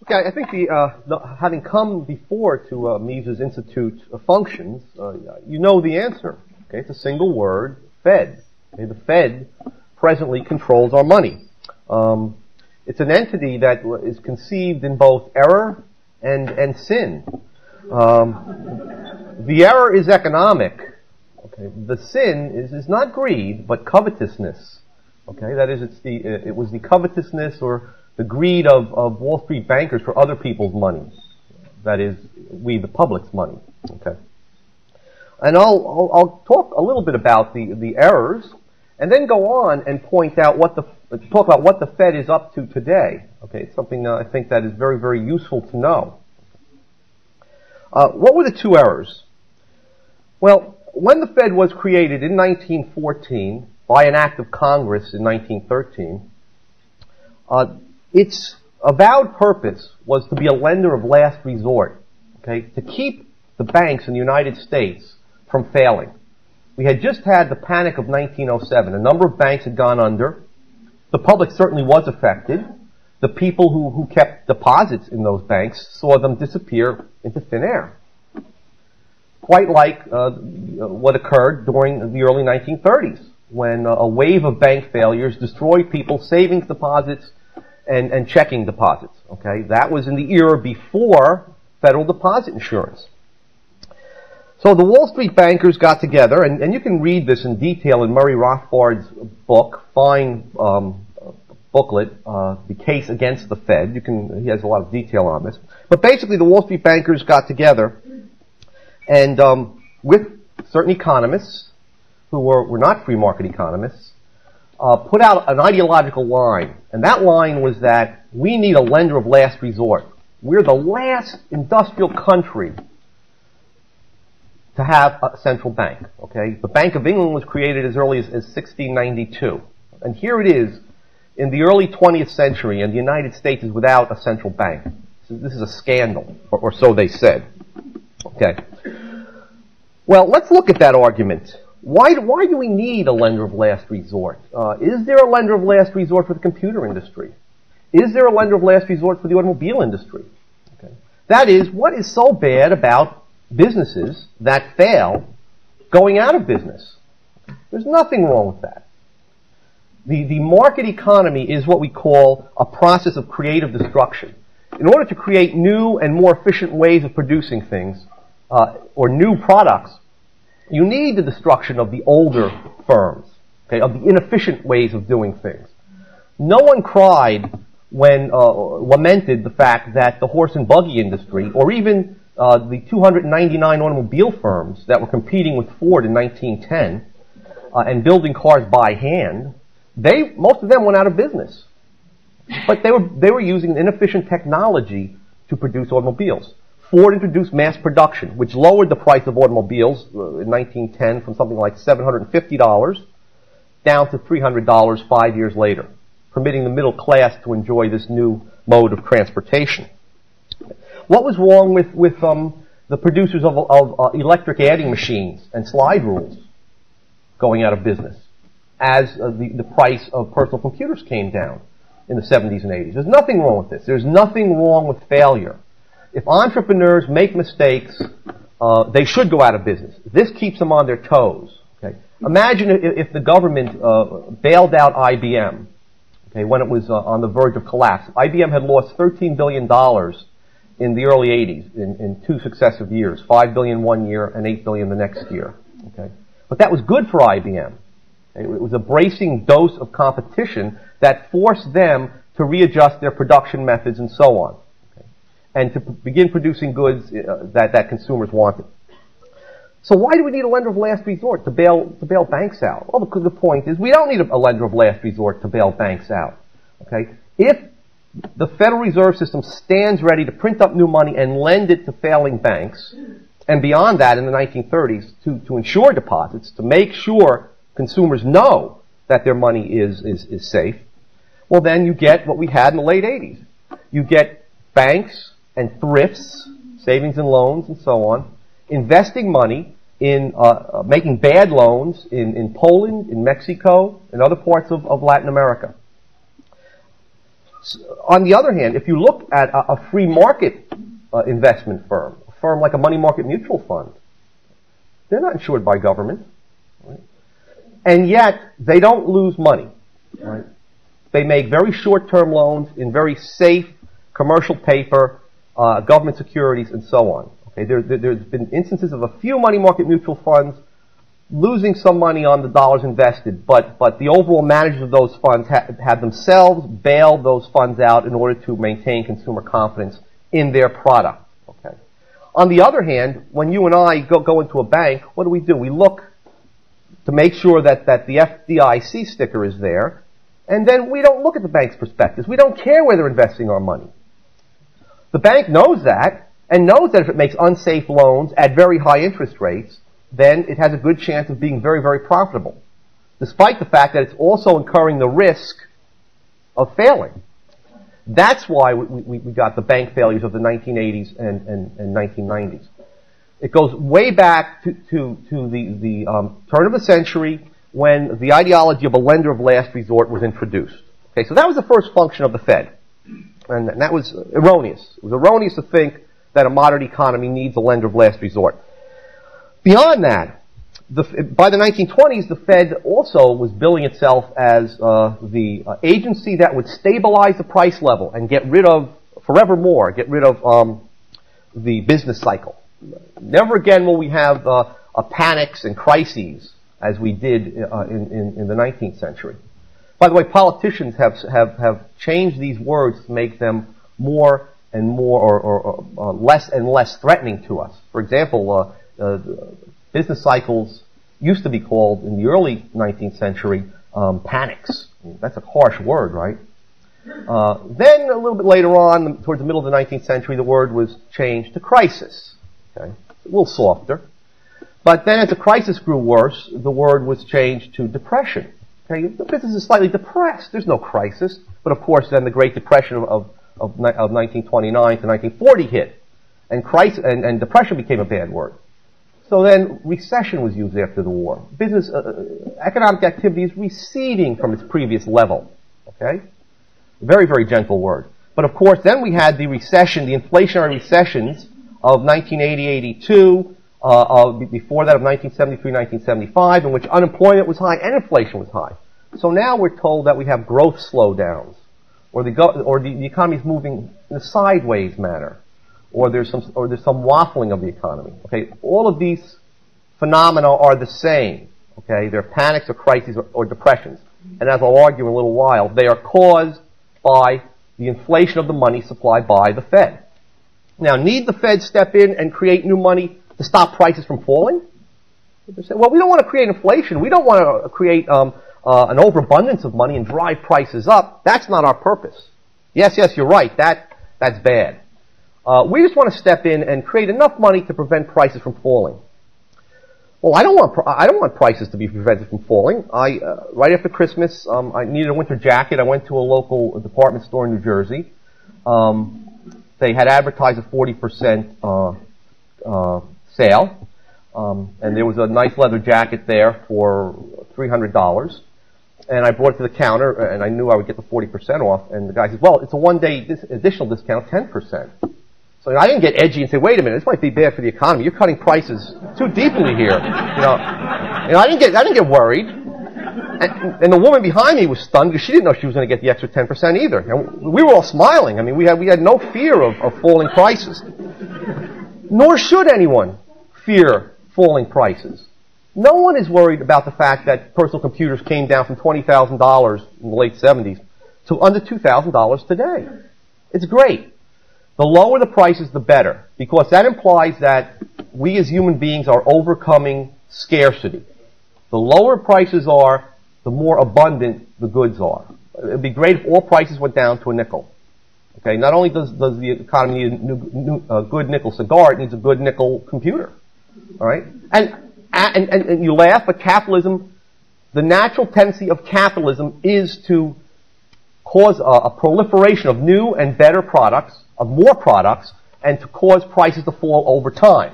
Okay, I think having come before to Mises Institute functions, you know the answer. Okay, it's a single word, Fed. Okay, the Fed presently controls our money. It's an entity that is conceived in both error and sin. The error is economic. Okay, the sin is not greed, but covetousness. Okay, that is, it was the covetousness or the greed of Wall Street bankers for other people's money. That is, we the public's money. Okay, and I'll talk a little bit about the errors, and then go on and point out talk about what the Fed is up to today. Okay, it's something I think that is very, very useful to know. What were the two errors? Well, when the Fed was created in 1914 by an act of Congress in 1913, its avowed purpose was to be a lender of last resort, okay, to keep the banks in the United States from failing. We had just had the panic of 1907. A number of banks had gone under. The public certainly was affected. The people who kept deposits in those banks saw them disappear into thin air. Quite like what occurred during the early 1930s, when a wave of bank failures destroyed people's savings deposits and checking deposits. Okay, that was in the era before federal deposit insurance. So the Wall Street bankers got together, and you can read this in detail in Murray Rothbard's book, fine booklet, The Case Against the Fed. He has a lot of detail on this. But basically, the Wall Street bankers got together, and with certain economists who were not free market economists, put out an ideological line. And that line was that we need a lender of last resort. We're the last industrial country to have a central bank. Okay, the Bank of England was created as early as 1692. And here it is in the early 20th century, and the United States is without a central bank. This is a scandal, or so they said. Okay. Well, let's look at that argument. Why do we need a lender of last resort? Is there a lender of last resort for the computer industry? Is there a lender of last resort for the automobile industry? Okay. That is, what is so bad about businesses that fail going out of business? There's nothing wrong with that. The market economy is what we call a process of creative destruction. In order to create new and more efficient ways of producing things, or new products, you need the destruction of the older firms, okay, of the inefficient ways of doing things. No one cried when lamented the fact that the horse and buggy industry, or even the 299 automobile firms that were competing with Ford in 1910 and building cars by hand, most of them went out of business. But they were using inefficient technology to produce automobiles. Ford introduced mass production, which lowered the price of automobiles in 1910 from something like $750 down to $300 5 years later, permitting the middle class to enjoy this new mode of transportation. What was wrong with the producers of electric adding machines and slide rules going out of business as the price of personal computers came down in the 70s and 80s? There's nothing wrong with this. There's nothing wrong with failure. If entrepreneurs make mistakes, they should go out of business. This keeps them on their toes. Okay? Imagine if the government bailed out IBM, okay, when it was on the verge of collapse. IBM had lost $13 billion in the early 80s in 2 successive years, $5 billion one year and $8 billion the next year. Okay? But that was good for IBM. It was a bracing dose of competition that forced them to readjust their production methods and so on, okay, and to begin producing goods that consumers wanted. So why do we need a lender of last resort to bail banks out? Well, the point is we don't need a lender of last resort to bail banks out. Okay, if the Federal Reserve System stands ready to print up new money and lend it to failing banks, and beyond that in the 1930s to insure deposits, to make sure consumers know that their money is safe, well then you get what we had in the late 80s. You get banks and thrifts, savings and loans and so on, investing money in making bad loans in Poland, in Mexico, and other parts of Latin America. On the other hand, if you look at a free market investment firm, a firm like a money market mutual fund, they're not insured by government, right? And yet they don't lose money, right? They make very short-term loans in very safe commercial paper, government securities, and so on. Okay, there's been instances of a few money market mutual funds losing some money on the dollars invested, but the overall managers of those funds have themselves bailed those funds out in order to maintain consumer confidence in their product. Okay. On the other hand, when you and I go into a bank, what do? We look to make sure that the FDIC sticker is there, and then we don't look at the bank's prospectus. We don't care where they're investing our money. The bank knows that, and knows that if it makes unsafe loans at very high interest rates, then it has a good chance of being very, very profitable, despite the fact that it's also incurring the risk of failing. That's why we got the bank failures of the 1980s and 1990s. It goes way back to the turn of the century when the ideology of a lender of last resort was introduced. Okay, so that was the first function of the Fed, and that was erroneous. It was erroneous to think that a modern economy needs a lender of last resort. Beyond that, by the 1920s, the Fed also was billing itself as the agency that would stabilize the price level and get rid of, forevermore, the business cycle. Never again will we have panics and crises as we did in the 19th century. By the way, politicians have changed these words to make them more and more or less and less threatening to us. For example, business cycles used to be called, in the early 19th century, panics. That's a harsh word, right? Then, a little bit later on, towards the middle of the 19th century, the word was changed to crisis. Okay? A little softer. But then as the crisis grew worse, the word was changed to depression. Okay? The business is slightly depressed. There's no crisis. But of course, then the Great Depression of 1929 to 1940 hit. And depression became a bad word. So then recession was used after the war. Business, economic activity is receding from its previous level. Okay? Very, very gentle word. But of course, then we had the recession, the inflationary recessions of 1980-82, before that of 1973-1975, in which unemployment was high and inflation was high. So now we're told that we have growth slowdowns, or the economy is moving in a sideways manner, or there's some waffling of the economy. Okay, all of these phenomena are the same. Okay, they're panics or crises or depressions, and as I'll argue in a little while, they are caused by the inflation of the money supplied by the Fed. Now, need the Fed step in and create new money to stop prices from falling? They say, well, we don't want to create inflation. We don't want to create an overabundance of money and drive prices up. That's not our purpose. Yes, you're right. That's bad. We just want to step in and create enough money to prevent prices from falling. Well, I don't want prices to be prevented from falling. Right after Christmas, I needed a winter jacket. I went to a local department store in New Jersey. They had advertised a 40% sale, and there was a nice leather jacket there for $300. And I brought it to the counter, and I knew I would get the 40% off. And the guy says, "Well, it's a one-day additional discount, 10%." So I didn't get edgy and say, "Wait a minute, this might be bad for the economy. You're cutting prices too deeply here." I didn't get worried. And the woman behind me was stunned because she didn't know she was going to get the extra 10% either. And we were all smiling. I mean, we had no fear of falling prices. Nor should anyone fear falling prices. No one is worried about the fact that personal computers came down from $20,000 in the late 70s to under $2,000 today. It's great. The lower the prices, the better, because that implies that we as human beings are overcoming scarcity. The lower prices are, the more abundant the goods are. It would be great if all prices went down to a nickel. Okay, not only does the economy need a good nickel cigar, it needs a good nickel computer. All right, and you laugh, but capitalism, the natural tendency of capitalism is to cause a proliferation of new and better products, of more products, and to cause prices to fall over time.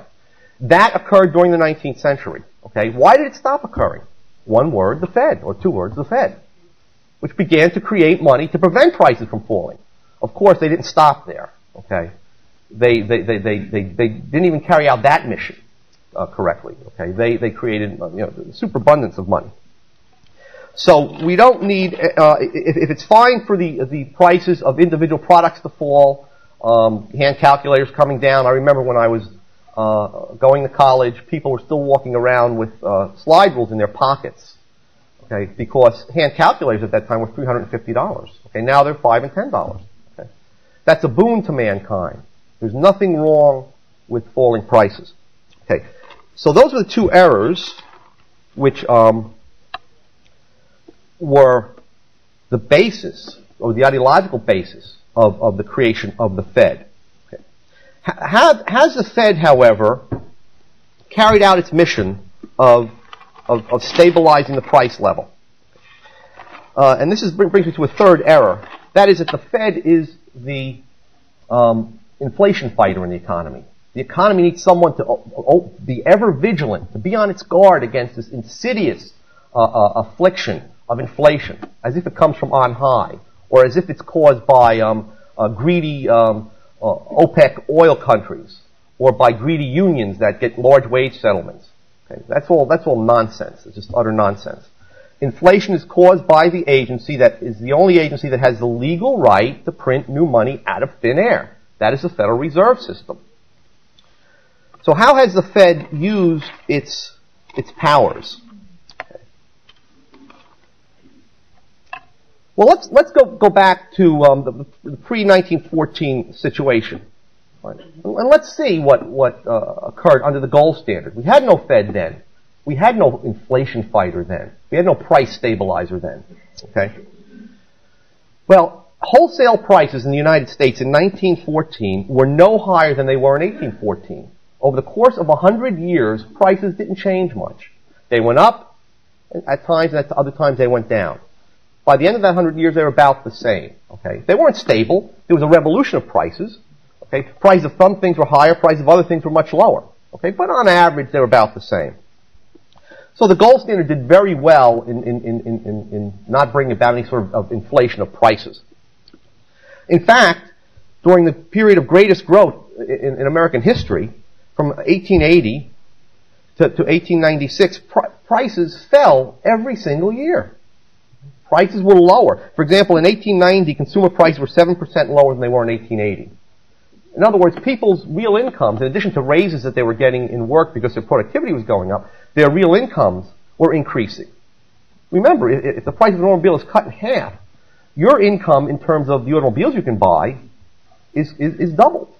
That occurred during the 19th century. Okay, why did it stop occurring? One word, the Fed, or two words, the Fed, which began to create money to prevent prices from falling. Of course, they didn't stop there. Okay, they didn't even carry out that mission correctly. Okay, they created superabundance of money. So we don't need if it's fine for the prices of individual products to fall, hand calculators coming down. I remember when I was going to college, people were still walking around with slide rules in their pockets. Okay, because hand calculators at that time were $350. Okay, now they're $5 and $10. Okay, that's a boon to mankind. There's nothing wrong with falling prices. Okay, so those are the two errors which were the basis, or the ideological basis, of the creation of the Fed. Okay. Has the Fed, however, carried out its mission of stabilizing the price level? And this brings me to a third error. That is that the Fed is the inflation fighter in the economy. The economy needs someone to be ever vigilant, to be on its guard against this insidious affliction of inflation, as if it comes from on high, or as if it's caused by greedy OPEC oil countries, or by greedy unions that get large wage settlements. Okay, that's all nonsense. It's just utter nonsense. Inflation is caused by the agency that is the only agency that has the legal right to print new money out of thin air. That is the Federal Reserve System. So how has the Fed used its powers? Okay. Well, let's go back to the pre-1914 situation. Right. And let's see what occurred under the gold standard. We had no Fed then. We had no inflation fighter then. We had no price stabilizer then. Okay? Well, wholesale prices in the United States in 1914 were no higher than they were in 1814. Over the course of 100 years, prices didn't change much. They went up at times, and at other times they went down. By the end of that 100 years, they were about the same. Okay? They weren't stable. There was a revolution of prices. Okay? Prices of some things were higher, prices of other things were much lower. Okay? But on average, they were about the same. So the gold standard did very well in not bringing about any sort of inflation of prices. In fact, during the period of greatest growth in American history, from 1880 to 1896, prices fell every single year. Prices were lower. For example, in 1890, consumer prices were 7% lower than they were in 1880. In other words, people's real incomes, in addition to raises that they were getting in work because their productivity was going up, their real incomes were increasing. Remember, if the price of an automobile is cut in half, your income in terms of the automobiles you can buy is doubled.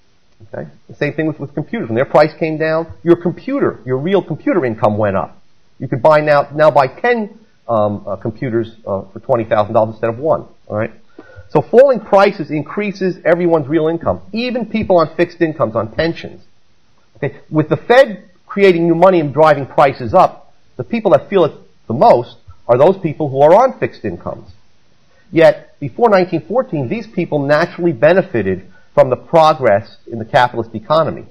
Okay? The same thing with computers. When their price came down, your real computer income went up. You could now buy 10 computers for $20,000 instead of one. All right? So falling prices increases everyone's real income, even people on fixed incomes, on pensions. Okay? With the Fed creating new money and driving prices up, the people that feel it the most are those people who are on fixed incomes. Yet, before 1914, these people naturally benefited from the progress in the capitalist economy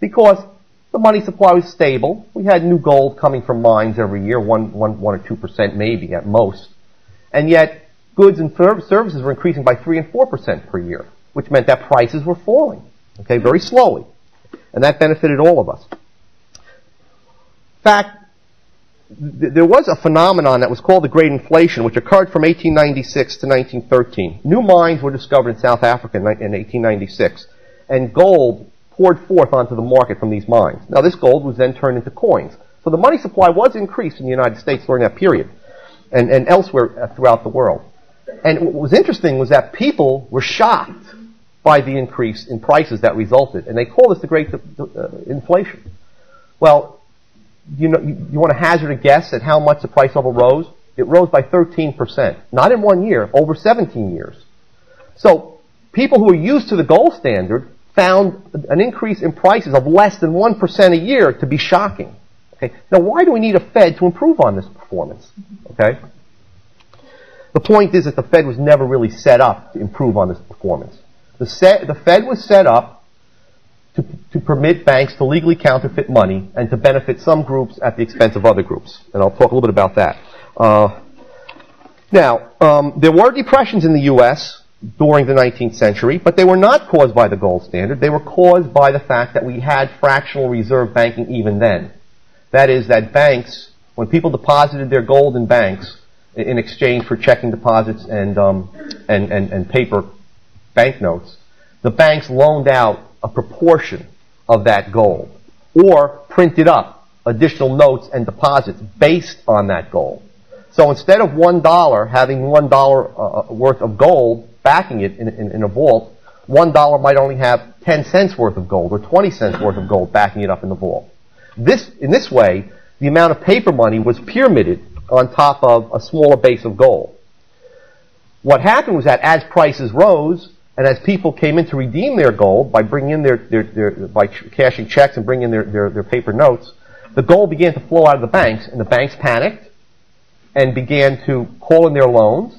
because the money supply was stable. We had new gold coming from mines every year, 1 or 2% maybe at most. And yet, goods and services were increasing by 3 and 4% per year, which meant that prices were falling, okay, very slowly. And that benefited all of us. In fact, there was a phenomenon that was called the Great Inflation, which occurred from 1896 to 1913. New mines were discovered in South Africa in 1896, and gold poured forth onto the market from these mines. Now, this gold was then turned into coins. So the money supply was increased in the United States during that period, and elsewhere throughout the world. And what was interesting was that people were shocked by the increase in prices that resulted, and they called this the Great Inflation. Well, you want to hazard a guess at how much the price level rose? It rose by 13%. Not in 1 year, over 17 years. So people who are used to the gold standard found an increase in prices of less than 1% a year to be shocking. Okay? Now, why do we need a Fed to improve on this performance? Okay? The point is that the Fed was never really set up to improve on this performance. The Fed was set up to permit banks to legally counterfeit money and to benefit some groups at the expense of other groups. And I'll talk a little bit about that. Now, there were depressions in the U.S. during the 19th century, but they were not caused by the gold standard. They were caused by the fact that we had fractional reserve banking even then. That is, that banks, when people deposited their gold in banks in exchange for checking deposits and paper banknotes, the banks loaned out a proportion of that gold or printed up additional notes and deposits based on that gold. So instead of $1 having $1 worth of gold backing it in a vault, $1 might only have 10 cents worth of gold or 20 cents worth of gold backing it up in the vault. In this way, the amount of paper money was pyramided on top of a smaller base of gold. What happened was that as prices rose and as people came in to redeem their gold by bringing in by cashing checks and bringing in their paper notes, the gold began to flow out of the banks, and the banks panicked and began to call in their loans.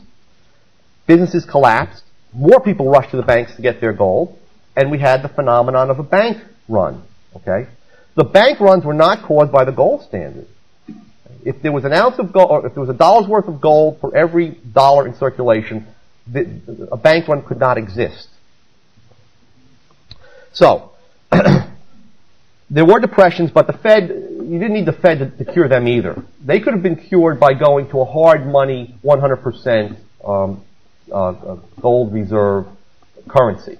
Businesses collapsed. More people rushed to the banks to get their gold, and we had the phenomenon of a bank run. Okay, the bank runs were not caused by the gold standard. If there was an ounce of gold, or if there was $1 worth of gold for every dollar in circulation, a bank run could not exist. So, there were depressions, but the Fed, you didn't need the Fed to cure them either. They could have been cured by going to a hard money, 100% gold reserve currency.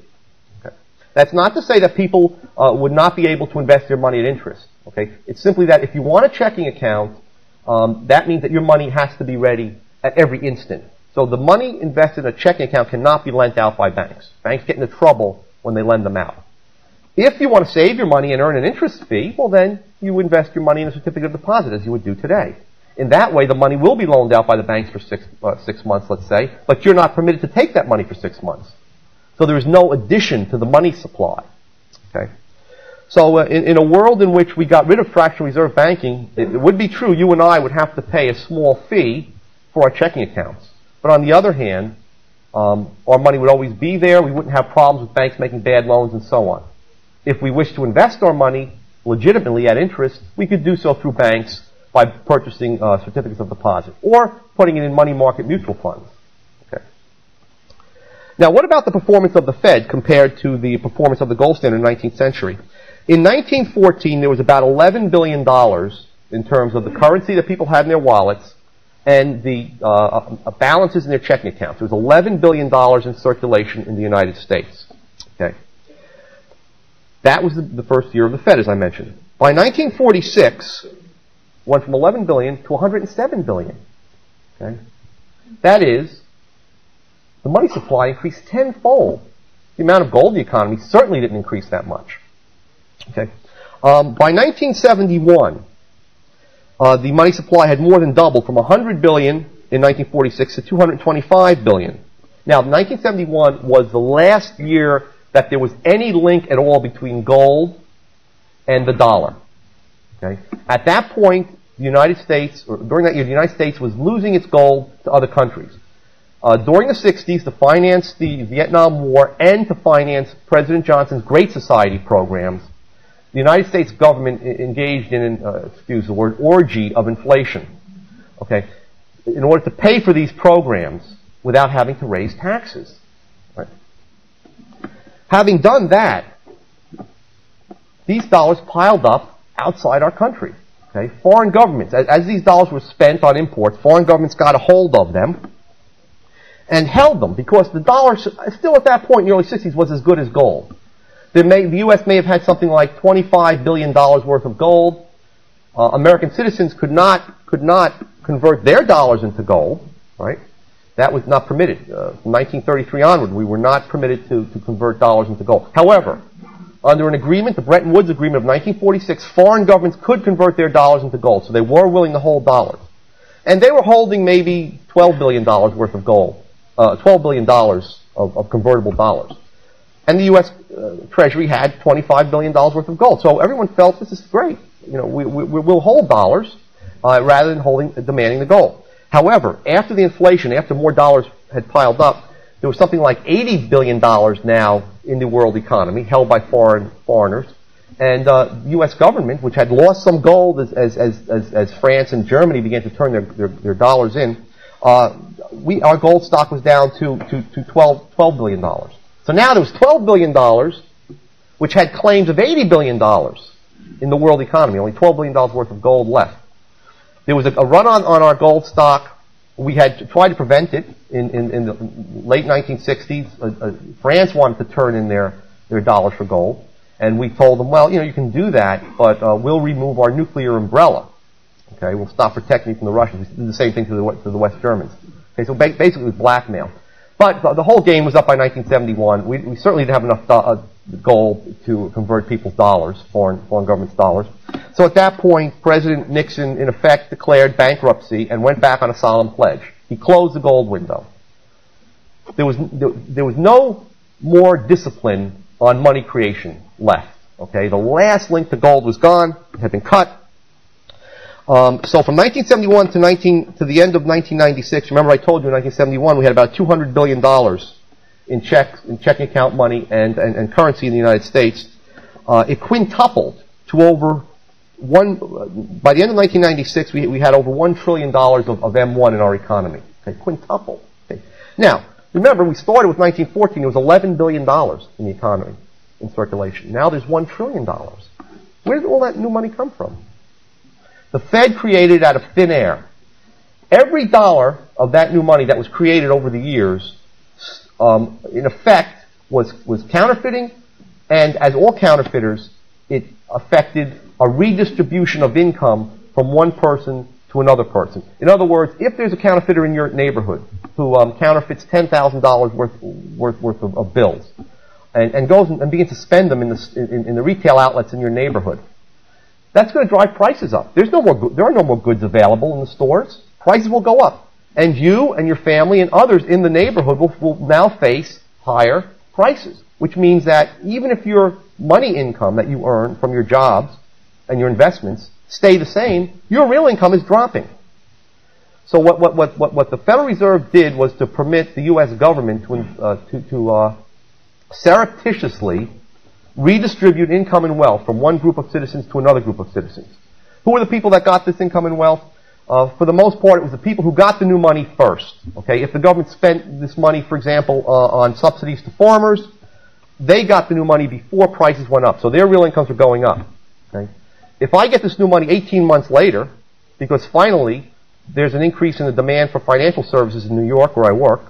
Okay. That's not to say that people would not be able to invest their money at interest. Okay. It's simply that if you want a checking account, that means that your money has to be ready at every instant. So the money invested in a checking account cannot be lent out by banks. Banks get into trouble when they lend them out. If you want to save your money and earn an interest fee, well then you invest your money in a certificate of deposit as you would do today. In that way, the money will be loaned out by the banks for six months, let's say, but you're not permitted to take that money for 6 months. So there is no addition to the money supply. Okay. So in a world in which we got rid of fractional reserve banking, it would be true you and I would have to pay a small fee for our checking accounts. But on the other hand, our money would always be there. We wouldn't have problems with banks making bad loans and so on. If we wish to invest our money legitimately at interest, we could do so through banks by purchasing certificates of deposit or putting it in money market mutual funds. Okay. Now, what about the performance of the Fed compared to the performance of the gold standard in the 19th century? In 1914, there was about $11 billion in terms of the currency that people had in their wallets and the balances in their checking accounts. There was $11 billion in circulation in the United States. Okay. That was the first year of the Fed, as I mentioned. By 1946, it went from 11 billion to 107 billion. Okay? That is, the money supply increased tenfold. The amount of gold in the economy certainly didn't increase that much. Okay? By 1971, the money supply had more than doubled from 100 billion in 1946 to 225 billion. Now, 1971 was the last year that there was any link at all between gold and the dollar. Okay? At that point, the United States, or during that year, the United States was losing its gold to other countries. During the 60s, to finance the Vietnam War and to finance President Johnson's Great Society programs, the United States government engaged in an, excuse the word, orgy of inflation. Okay? In order to pay for these programs without having to raise taxes. Right? Having done that, these dollars piled up outside our country. Okay? Foreign governments, as these dollars were spent on imports, foreign governments got a hold of them and held them because the dollar, still at that point in the early 60s, was as good as gold. The U.S. may have had something like $25 billion worth of gold. American citizens could not convert their dollars into gold, right? That was not permitted. From 1933 onward, we were not permitted to convert dollars into gold. However, under an agreement, the Bretton Woods Agreement of 1946, foreign governments could convert their dollars into gold, so they were willing to hold dollars. And they were holding maybe $12 billion worth of gold, $12 billion of convertible dollars. And the U.S. Treasury had $25 billion worth of gold. So everyone felt this is great. You know, we'll hold dollars rather than demanding the gold. However, after the inflation, after more dollars had piled up, there was something like $80 billion now in the world economy held by foreigners. And the U.S. government, which had lost some gold as France and Germany began to turn their dollars in, our gold stock was down to $12 billion. So now there was $12 billion, which had claims of $80 billion in the world economy, only $12 billion worth of gold left. There was a run on our gold stock. We had tried to prevent it in the late 1960s. France wanted to turn in their dollars for gold. And we told them, well, you can do that, but we'll remove our nuclear umbrella. Okay, we'll stop protecting you from the Russians. We did the same thing to the West Germans. Okay, so basically it was blackmail. But the whole game was up by 1971. We certainly didn't have enough gold to convert people's dollars, foreign governments' dollars. So at that point, President Nixon, in effect, declared bankruptcy and went back on a solemn pledge. He closed the gold window. There was no more discipline on money creation left. Okay, the last link to gold was gone. It had been cut. So from 1971 to the end of 1996, remember I told you in 1971 we had about $200 billion in checking account money and currency in the United States. It quintupled to over by the end of 1996 we had over $1 trillion of M1 in our economy. Okay, quintupled. Okay. Now, remember we started with 1914, there was $11 billion in the economy in circulation. Now there's $1 trillion. Where did all that new money come from? The Fed created it out of thin air. Every dollar of that new money that was created over the years, in effect, was counterfeiting, and as all counterfeiters, it affected a redistribution of income from one person to another person. In other words, if there's a counterfeiter in your neighborhood who counterfeits $10,000 worth of bills, and goes and begins to spend them in the retail outlets in your neighborhood, that's going to drive prices up. There are no more goods available in the stores. Prices will go up. And you and your family and others in the neighborhood will now face higher prices, which means that even if your money income that you earn from your jobs and your investments stay the same, your real income is dropping. So what the Federal Reserve did was to permit the U.S. government to surreptitiously redistribute income and wealth from one group of citizens to another group of citizens. Who were the people that got this income and wealth? For the most part, it was the people who got the new money first. Okay, if the government spent this money, for example, on subsidies to farmers, they got the new money before prices went up, so their real incomes were going up. Okay, if I get this new money 18 months later, because finally there's an increase in the demand for financial services in New York, where I work,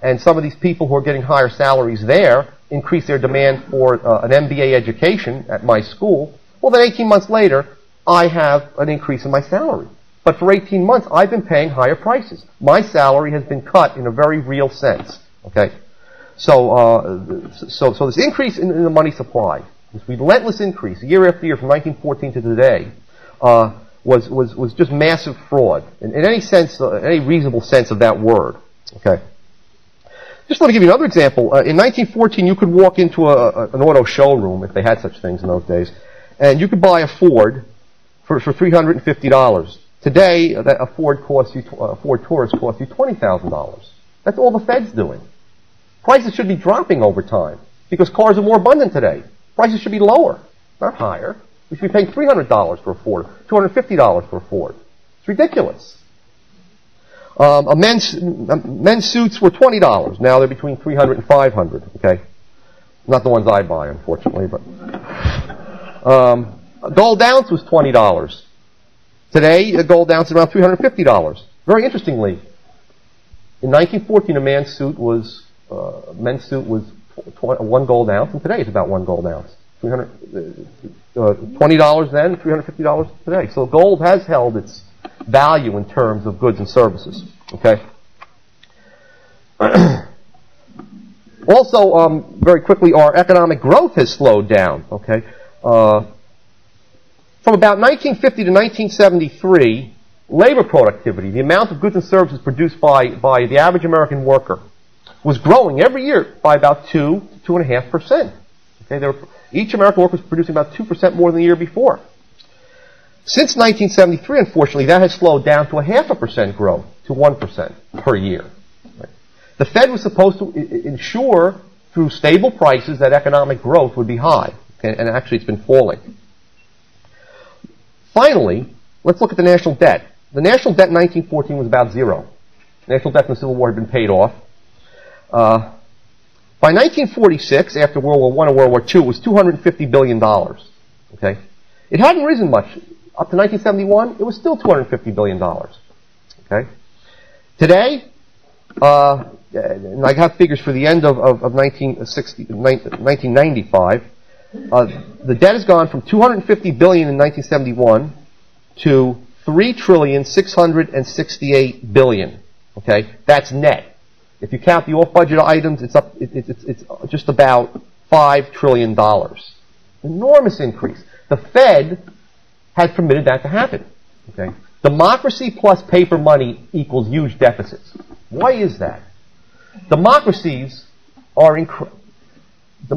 and some of these people who are getting higher salaries there increase their demand for an MBA education at my school, well, then 18 months later, I have an increase in my salary. But for 18 months, I've been paying higher prices. My salary has been cut in a very real sense. Okay, so this increase in the money supply, this relentless increase, year after year, from 1914 to today, was just massive fraud in any sense, any reasonable sense of that word. Okay. Just want to give you another example. In 1914, you could walk into an auto showroom, if they had such things in those days, and you could buy a Ford for $350. Today, a Ford Taurus costs you $20,000. That's all the Fed's doing. Prices should be dropping over time because cars are more abundant today. Prices should be lower, not higher. We should be paying $300 for a Ford, $250 for a Ford. It's ridiculous. Men's suits were $20. Now they're between $300 and $500. Okay, not the ones I buy, unfortunately. But a gold ounce was $20. Today, a gold ounce is around $350. Very interestingly, in 1914, a men's suit was one gold ounce, and today it's about one gold ounce. $20 then, $350 today. So gold has held its value in terms of goods and services. Okay. Also, very quickly, our economic growth has slowed down. Okay. From about 1950 to 1973, labor productivity, the amount of goods and services produced by the average American worker, was growing every year by about 2 to 2.5%. Okay, each American worker was producing about 2% more than the year before. Since 1973, unfortunately, that has slowed down to 0.5% growth to 1% per year. Right. The Fed was supposed to ensure through stable prices that economic growth would be high, okay, and actually it's been falling. Finally, let's look at the national debt. The national debt in 1914 was about zero. National debt from the Civil War had been paid off. By 1946, after World War I and World War II, it was $250 billion. Okay? It hadn't risen much. Up to 1971, it was still $250 billion. Okay? Today, and I have figures for the end of 1995, the debt has gone from $250 billion in 1971 to $3,668 billion. Okay? That's net. If you count the off-budget items, it's just about $5 trillion. Enormous increase. The Fed has permitted that to happen. Okay? Democracy plus paper money equals huge deficits. Why is that? Democracies are the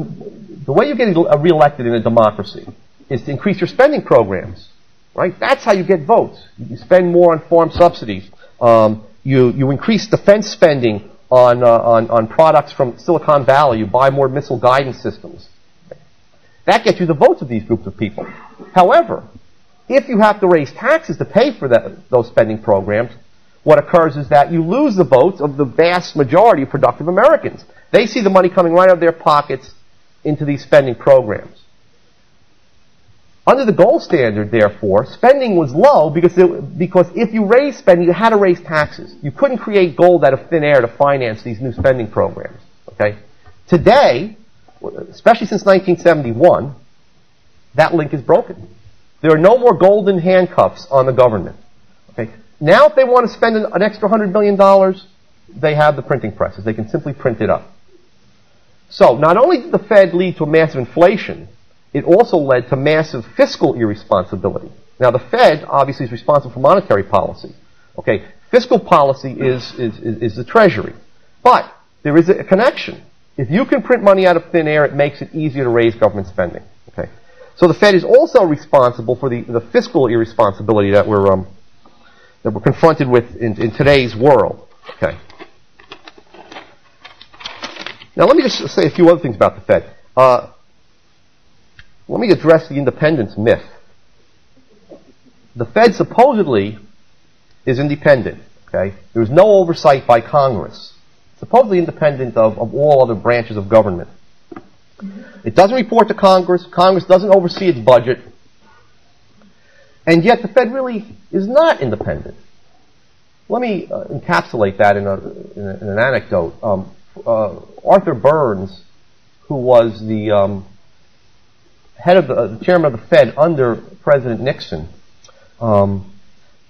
way you get reelected in a democracy is to increase your spending programs. Right? That's how you get votes. You spend more on farm subsidies. You increase defense spending on products from Silicon Valley. You buy more missile guidance systems. That gets you the votes of these groups of people. However, if you have to raise taxes to pay for those spending programs, what occurs is that you lose the votes of the vast majority of productive Americans. They see the money coming right out of their pockets into these spending programs. Under the gold standard, therefore, spending was low because if you raised spending, you had to raise taxes. You couldn't create gold out of thin air to finance these new spending programs. Okay? Today, especially since 1971, that link is broken. There are no more golden handcuffs on the government. Okay? Now, if they want to spend an extra $100 billion, they have the printing presses. They can simply print it up. So, not only did the Fed lead to a massive inflation, it also led to massive fiscal irresponsibility. Now, the Fed obviously is responsible for monetary policy. Okay, fiscal policy is the Treasury, but there is a connection. If you can print money out of thin air, it makes it easier to raise government spending. Okay, so the Fed is also responsible for the fiscal irresponsibility that we're confronted with in today's world. Okay. Now, let me just say a few other things about the Fed. Let me address the independence myth. The Fed supposedly is independent. Okay? There's no oversight by Congress. Supposedly independent of all other branches of government. It doesn't report to Congress. Congress doesn't oversee its budget. And yet the Fed really is not independent. Let me encapsulate that in an anecdote. Arthur Burns, who was the the chairman of the Fed under President Nixon,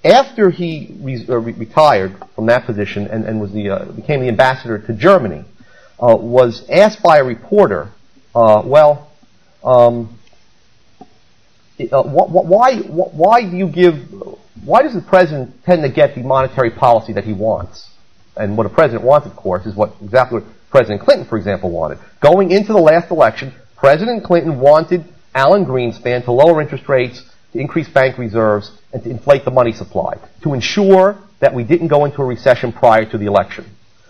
after he retired from that position and became the ambassador to Germany, was asked by a reporter, why does the president tend to get the monetary policy that he wants? And what a president wants, of course, is exactly what President Clinton, for example, wanted. Going into the last election, President Clinton wanted Alan Greenspan to lower interest rates, to increase bank reserves, and to inflate the money supply, to ensure that we didn't go into a recession prior to the election.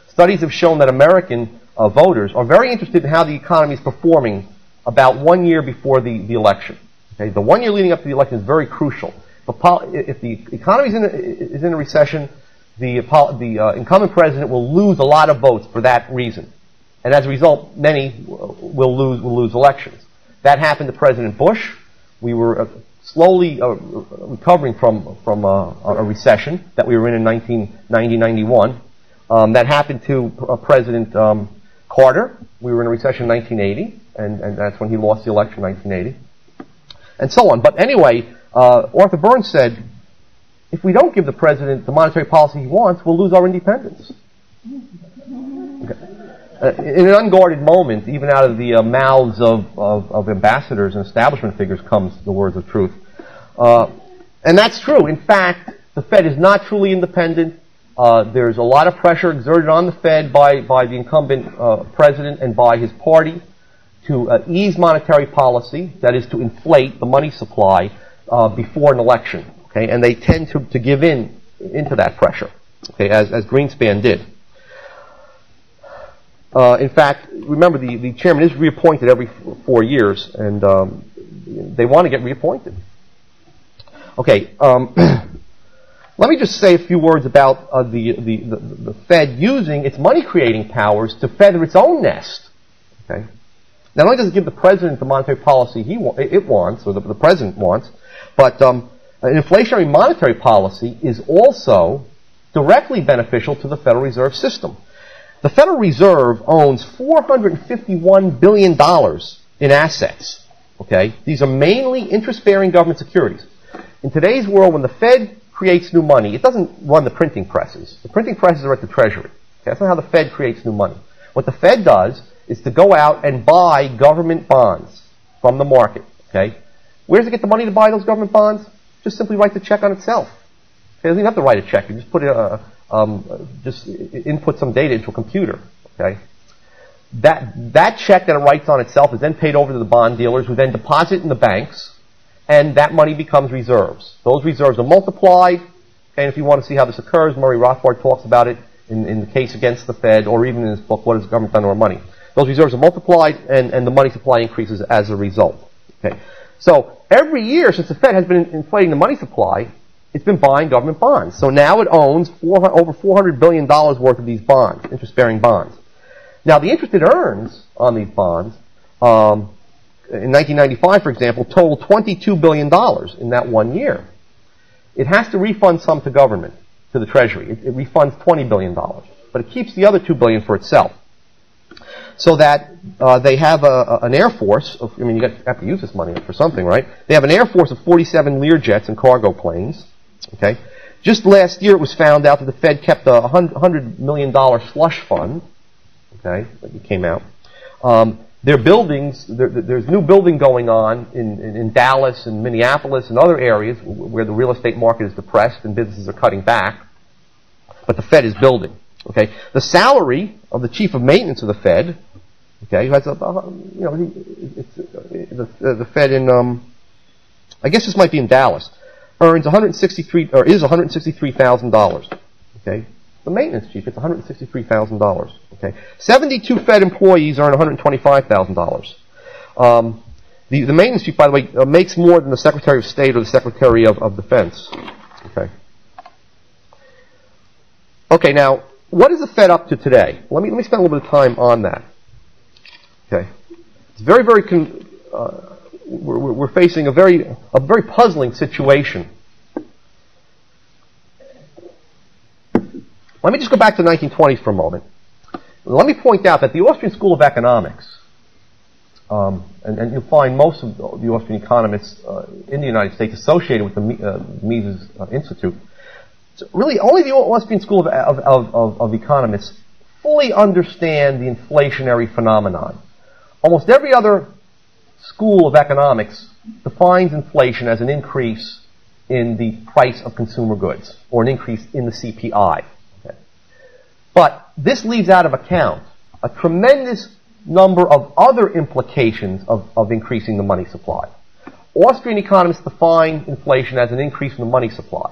Studies have shown that American voters are very interested in how the economy is performing about 1 year before the election. Okay? The 1 year leading up to the election is very crucial. If the economy is in a recession, the incumbent president will lose a lot of votes for that reason. And as a result, many will lose elections. That happened to President Bush. We were slowly recovering from a recession that we were in 1990-91. That happened to President Carter. We were in a recession in 1980, and that's when he lost the election in 1980. And so on. But anyway, Arthur Burns said, if we don't give the president the monetary policy he wants, we'll lose our independence. Okay. In an unguarded moment, even out of the mouths of ambassadors and establishment figures comes the words of truth. And that's true. In fact, the Fed is not truly independent. There's a lot of pressure exerted on the Fed by the incumbent president and by his party to ease monetary policy, that is to inflate the money supply before an election. Okay? And they tend to give into that pressure, okay, as Greenspan did. In fact, remember, the chairman is reappointed every 4 years, and they want to get reappointed. Okay, Let me just say a few words about the Fed using its money-creating powers to feather its own nest. Okay? Not only does it give the president the monetary policy it wants, or the president wants, but an inflationary monetary policy is also directly beneficial to the Federal Reserve System. The Federal Reserve owns $451 billion in assets. Okay? These are mainly interest-bearing government securities. In today's world, when the Fed creates new money, it doesn't run the printing presses. The printing presses are at the Treasury. Okay? That's not how the Fed creates new money. What the Fed does is to go out and buy government bonds from the market. Okay? Where does it get the money to buy those government bonds? Just simply write the check on itself. Okay? It doesn't even have to write a check. You just put just input some data into a computer. Okay? That check that it writes on itself is then paid over to the bond dealers, who then deposit in the banks, and that money becomes reserves. Those reserves are multiplied, and if you want to see how this occurs, Murray Rothbard talks about it in the case against the Fed, or even in his book, What Has the Government Done to Our Money? Those reserves are multiplied, and the money supply increases as a result. Okay. So every year since the Fed has been inflating the money supply, it's been buying government bonds. So now it owns over $400 billion worth of these bonds, interest-bearing bonds. Now the interest it earns on these bonds, in 1995, for example, totaled $22 billion in that 1 year. It has to refund some to government, to the Treasury. It refunds $20 billion, but it keeps the other $2 billion for itself. So that they have an air force of, you have to use this money for something, right? They have an air force of 47 Learjets and cargo planes. Okay. Just last year, it was found out that the Fed kept a $100 million slush fund. Okay, that came out. Their buildings, there's new building going on in Dallas and Minneapolis and other areas where the real estate market is depressed and businesses are cutting back. But the Fed is building. Okay, the salary of the chief of maintenance of the Fed, okay, who has the Fed in, I guess this might be in Dallas, is $163,000. Okay, the maintenance chief, it's $163,000. Okay, 72 Fed employees earn $125,000. The maintenance chief, by the way, makes more than the Secretary of State or the Secretary of Defense. Okay. Okay, now, what is the Fed up to today? Let me spend a little bit of time on that. Okay, it's very, we're facing a very puzzling situation. Let me just go back to the 1920s for a moment. Let me point out that the Austrian School of Economics, and you'll find most of the Austrian economists in the United States associated with the Mises Institute. So really, only the Austrian School of Economists fully understand the inflationary phenomenon. Almost every other school of economics defines inflation as an increase in the price of consumer goods, or an increase in the CPI. Okay. But this leaves out of account a tremendous number of other implications of increasing the money supply. Austrian economists define inflation as an increase in the money supply.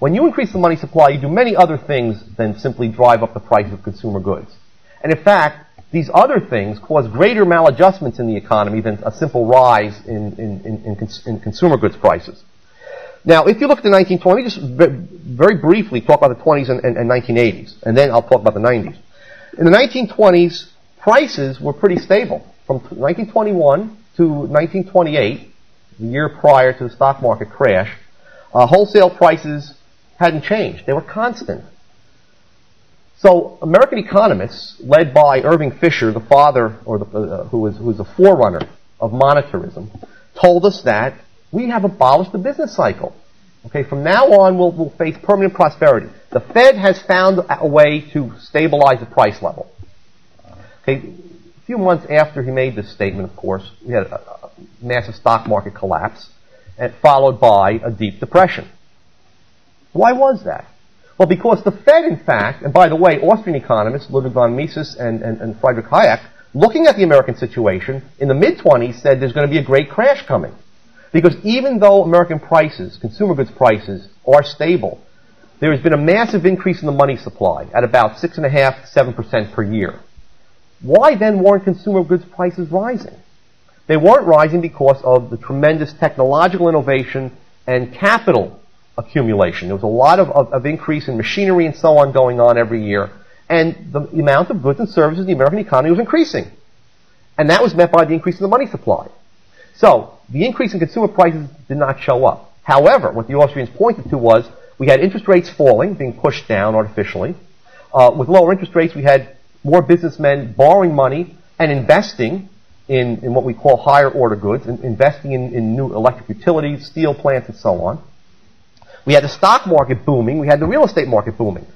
When you increase the money supply, you do many other things than simply drive up the price of consumer goods. And in fact, these other things cause greater maladjustments in the economy than a simple rise in consumer goods prices. Now, if you look at the 1920s, let me just very briefly talk about the 20s and 1980s, and then I'll talk about the 90s. In the 1920s, prices were pretty stable. From 1921 to 1928, the year prior to the stock market crash, wholesale prices hadn't changed. They were constant. So American economists, led by Irving Fisher, the father, or who was a forerunner of monetarism, told us that we have abolished the business cycle. Okay, from now on, we'll face permanent prosperity. The Fed has found a way to stabilize the price level. Okay, a few months after he made this statement, of course, we had a massive stock market collapse, and followed by a deep depression. Why was that? Well, because the Fed, in fact, and by the way, Austrian economists, Ludwig von Mises and Friedrich Hayek, looking at the American situation in the mid-20s, said there's going to be a great crash coming. Because even though American prices, consumer goods prices, are stable, there has been a massive increase in the money supply at about 6.5% to 7% per year. Why then weren't consumer goods prices rising? They weren't rising because of the tremendous technological innovation and capital accumulation. There was a lot of increase in machinery and so on going on every year, and the amount of goods and services in the American economy was increasing. And that was met by the increase in the money supply. So, the increase in consumer prices did not show up. However, what the Austrians pointed to was we had interest rates falling, being pushed down artificially. With lower interest rates, we had more businessmen borrowing money and investing in what we call higher order goods, investing in new electric utilities, steel plants, and so on. We had the stock market booming. We had the real estate market booming.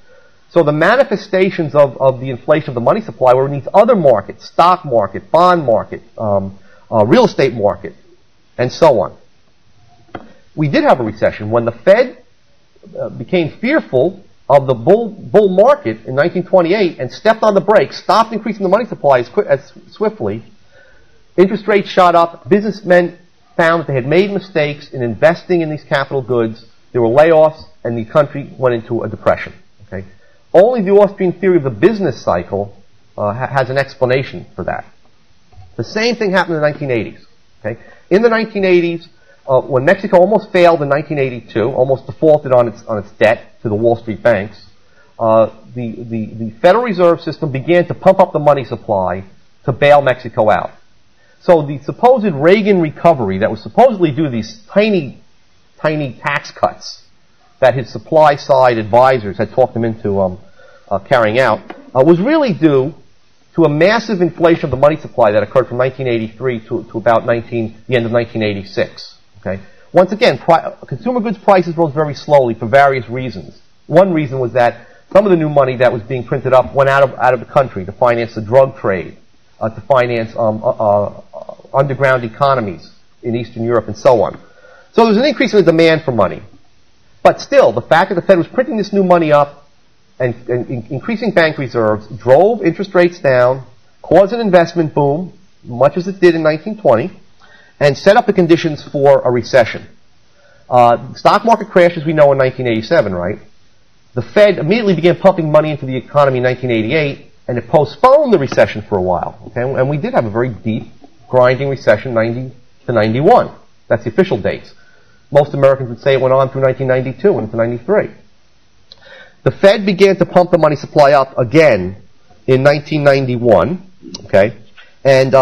So the manifestations of the inflation of the money supply were in these other markets, stock market, bond market, real estate market, and so on. We did have a recession. When the Fed became fearful of the bull market in 1928 and stepped on the brakes, stopped increasing the money supply as swiftly, interest rates shot up, businessmen found that they had made mistakes in investing in these capital goods, there were layoffs, and the country went into a depression. Okay? Only the Austrian theory of the business cycle has an explanation for that. The same thing happened in the 1980s. Okay? In the 1980s, when Mexico almost failed in 1982, almost defaulted on its debt to the Wall Street banks, the Federal Reserve System began to pump up the money supply to bail Mexico out. So the supposed Reagan recovery that was supposedly due to these tiny tax cuts that his supply side advisors had talked him into carrying out was really due to a massive inflation of the money supply that occurred from 1983 to about the end of 1986. Okay? Once again, consumer goods prices rose very slowly for various reasons. One reason was that some of the new money that was being printed up went out of the country to finance the drug trade, to finance underground economies in Eastern Europe and so on. So there was an increase in the demand for money. But still, the fact that the Fed was printing this new money up and increasing bank reserves drove interest rates down, caused an investment boom, much as it did in 1920, and set up the conditions for a recession. The stock market crashed, as we know, in 1987, right? The Fed immediately began pumping money into the economy in 1988, and it postponed the recession for a while. Okay? And we did have a very deep, grinding recession, 90 to 91. That's the official dates. Most Americans would say it went on through 1992 and into 93. The Fed began to pump the money supply up again in 1991, okay, and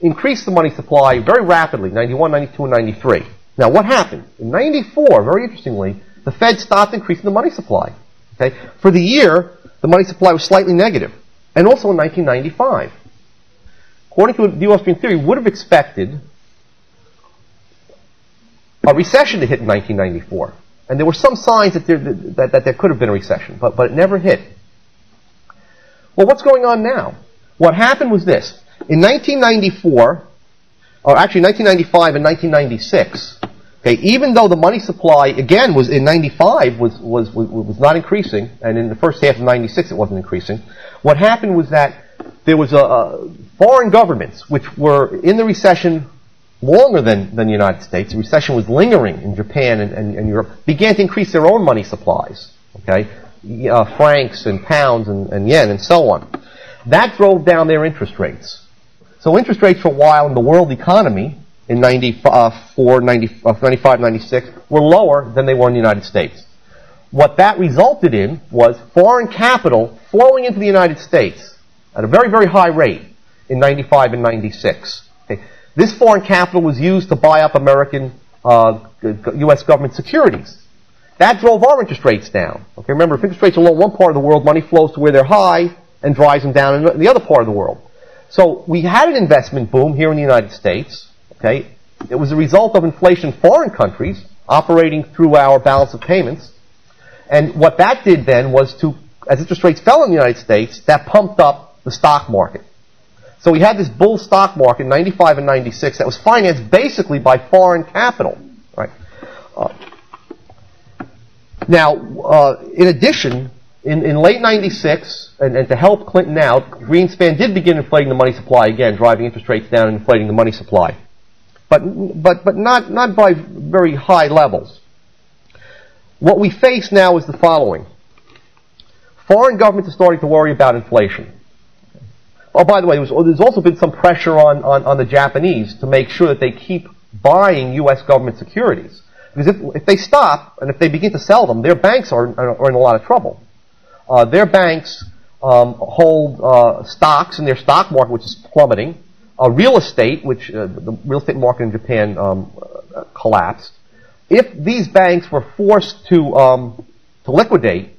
increased the money supply very rapidly, 91, 92, and 93. Now, what happened? In 94, very interestingly, the Fed stopped increasing the money supply. Okay? For the year, the money supply was slightly negative, and also in 1995. According to the Austrian theory, would have expected a recession to hit in 1994. And there were some signs that there could have been a recession, but it never hit. Well, what's going on now? What happened was this. In 1994, or actually 1995 and 1996, okay, even though the money supply, again, was in 95 was not increasing, and in the first half of 96 it wasn't increasing, what happened was that there was foreign governments which were in the recession longer than the United States. The recession was lingering in Japan and Europe, began to increase their own money supplies, okay, francs and pounds and yen and so on. That drove down their interest rates. So interest rates for a while in the world economy in 94, 95, 96 were lower than they were in the United States. What that resulted in was foreign capital flowing into the United States at a very, very high rate in 95 and 96. Okay. This foreign capital was used to buy up American U.S. government securities. That drove our interest rates down. Okay, remember, if interest rates are low in one part of the world, money flows to where they're high and drives them down in the other part of the world. So we had an investment boom here in the United States. Okay, it was a result of inflation in foreign countries operating through our balance of payments. And what that did then was as interest rates fell in the United States, that pumped up the stock market. So we had this bull stock market in 95 and 96 that was financed basically by foreign capital. Right? Now, in addition, in late 96, and to help Clinton out, Greenspan did begin inflating the money supply again, driving interest rates down and inflating the money supply. But not by very high levels. What we face now is the following. Foreign governments are starting to worry about inflation. Oh, by the way, there's also been some pressure on the Japanese to make sure that they keep buying U.S. government securities. Because if they stop, and if they begin to sell them, their banks are in a lot of trouble. Their banks hold stocks in their stock market, which is plummeting. Real estate, which the real estate market in Japan collapsed. If these banks were forced to liquidate,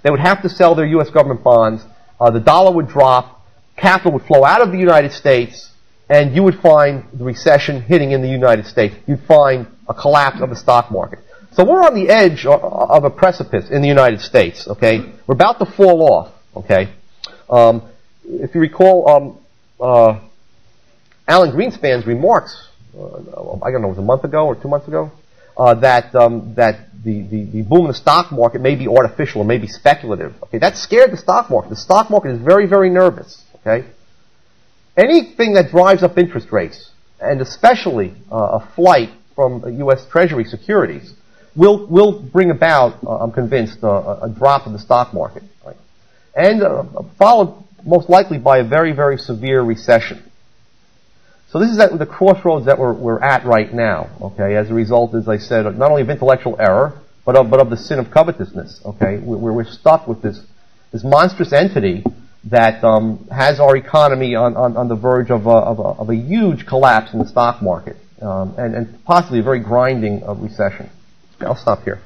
they would have to sell their U.S. government bonds. The dollar would drop, capital would flow out of the United States, and you would find the recession hitting in the United States. You'd find a collapse of the stock market. So we're on the edge of a precipice in the United States, okay? We're about to fall off, okay? If you recall, Alan Greenspan's remarks, I don't know, it was a month ago or 2 months ago, that the boom in the stock market may be artificial or may be speculative. Okay, that scared the stock market. The stock market is very, very nervous. Okay, anything that drives up interest rates, and especially a flight from U.S. Treasury securities, will bring about, I'm convinced, a drop in the stock market, right? And followed most likely by a very, very severe recession. So this is at the crossroads that we're at right now, okay, as a result, as I said, not only of intellectual error, but of the sin of covetousness, okay? We're stuck with this monstrous entity that has our economy on the verge of a huge collapse in the stock market, and possibly a very grinding recession. Okay, I'll stop here.